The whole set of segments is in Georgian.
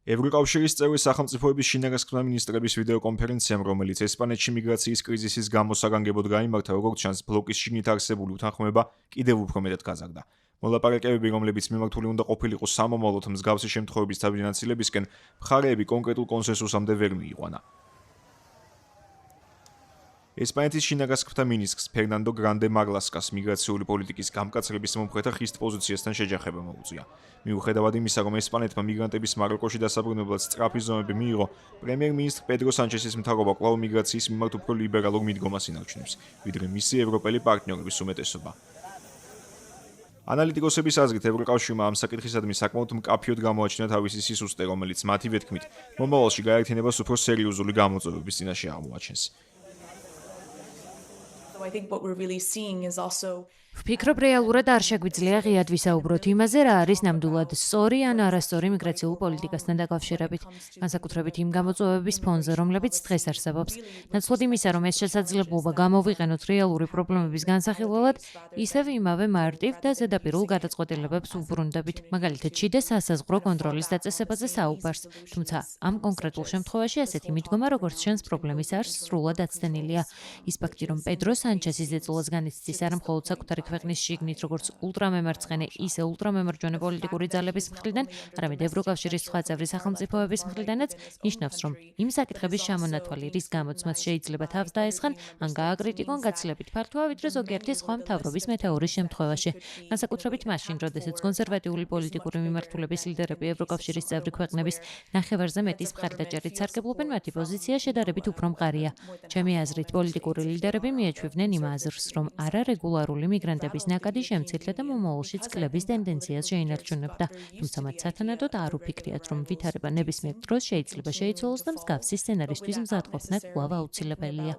ევროკავშირის წევრი სახელმწიფოების შინაგანსკვნელ მინისტრების ვიდეოკონფერენციამ, რომელიც ესპანეთში მიგრაციის კრიზისის გამო საგანგებოდ გაიმართა, როგორც ჩანს, ბლოკის შიგნით არსებული უთანხმოება კიდევ უფრო მეტად გაზარდა. მოლაპარაკებები, რომლებიც მიმართული უნდა ყოფილიყო სამომავლოდ მსგავსი შემთხვევების თავდანაცილებისკენ, მხარეები კონკრეტულ კონსენსუსამდე ვერ მიიყვანა. ესპანეთის შინაგანსკვნელთა მინისტრს ფერნანდო გრანდე მარლასკას მიგრაციული პოლიტიკის გამკაცრების მომხრეთა ხისტ პოზიციასთან შეჯახება მოუწია. მიუხედავად იმისა, რომ ესპანეთმა მიგრანტების მაროკოში დასაბრუნებლად სწრაფი ზომები მიიღო, პრემიერ-მინისტრ პედრო სანჩესის მთავრობა კვლავ მიგრაციის მიმართ უფრო ლიბერალურ მიდგომას ინარჩუნებს, ვიდრე მისი ევროპელი პარტნიორების უმეტესობა. ანალიტიკოსების აზრით, ევროკავშირმა ამ საკითხისადმი საკმაოდ მკაფიოდ გამოაჩინა თავისი სისუსტე, რომელიც მათი ვეთქმით, მომავალში გაერთიანებას უფრო სერიოზული გამოწვევების წინაშე აღმოაჩენს. ვფიქრობ, რეალურად არ შეგვიძლია ღიად ვისაუბროთ იმაზე, რა არის ნამდვილად სწორი ან არასწორი მიგრაციულ პოლიტიკასთან დაკავშირებით, განსაკუთრებით იმ გამოწვევების ფონზე, რომლებიც დღეს არსებობს. ნაცვლად იმისა, რომ ეს შესაძლებლობა გამოვიყენოთ რეალური პრობლემების განსახილველად, ისევ იმავე მარტივ და ზედაპირულ გადაწყვეტილებებს ვუბრუნდებით, მაგალითად შიდა სასაზღვრო კონტროლის დაწესებაზე საუბარს. თუმცა ამ კონკრეტულ შემთხვევაში ასეთი მიდგომა, როგორც ჩანს, პრობლემის არს სრულად აცდენილია. ის ფაქტი, რომ პედრო სანჩესის ეწოლას განიცდის არა მხოლოდ საკუთარი ქვეყნის შიგნით, როგორც ულტრამემარცხენე, ისე ულტრამემარჯვენე პოლიტიკური ძალების მხრიდან, არამედ ევროკავშირის სხვა წევრი სახელმწიფოების მხრიდანაც, ნიშნავს, რომ იმ საკითხების ჩამონათვალი, რის გამოც მას შეიძლება თავს დაესხან, ან გააკრიტიკონ გაცილებით ფართოა, ვიდრე ზოგიერთი სხვა მთავრობის მეთეორის შემთხვევაში. განსაკუთრებით მაშინ, როდესაც კონსერვატიული პოლიტიკური მიმართულების ლიდერები ევროკავშირის წევრი ქვეყნების ნახევარზე მეტის მხარდაჭერით სარგებლობენ, მათი პოზიცია შედარებით უფრო მყარია. ჩემი აზრით, პოლიტიკური ლიდერები მიეჩვევდნენ იმ აზრს, რომ არარეგულარული მიგრანტების ნაკადი შემცირდა და მომავალშიც კლების ტენდენციას შეინარჩუნებდა. თუმცა მათ სათანადოდ არ უფიქრიათ, რომ ვითარება ნებისმიერ დროს შეიძლება შეიცვალოს და მსგავსი სცენარისთვის მზადყოფნა კვლავ აუცილებელია.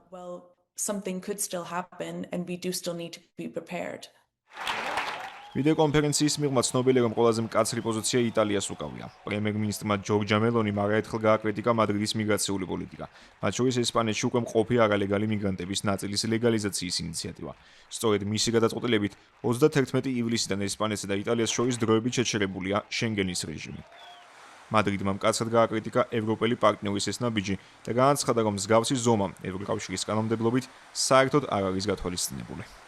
ვიდეოკონფერენციის მიღმა ცნობილია, რომ ყველაზე მკაცრი პოზიცია იტალიას უკავია. პრემიერ-მინისტრმა ჯორჯა მელონიმ არაერთხელ გააკრიტიკა მადრიდის მიგრაციული პოლიტიკა. მათ შორის ესპანეთში უკვე მყოფი არალეგალი მიგრანტების ნაწილის ლეგალიზაციის ინიციატივა. სწორედ მისი გადაწყვეტილებით 31 ივლისიდან ესპანეთსა და იტალიას შორის დროებით შეჩერებულია შენგენის რეჟიმი. მადრიდმა მკაცრად გააკრიტიკა ევროპელი პარტნიორის ეს ნაბიჯი და განაცხადა, რომ მსგავსი ზომა ევროკავშირის კანონმდებლობით საერთოდ არ არის გათვალისწინებული.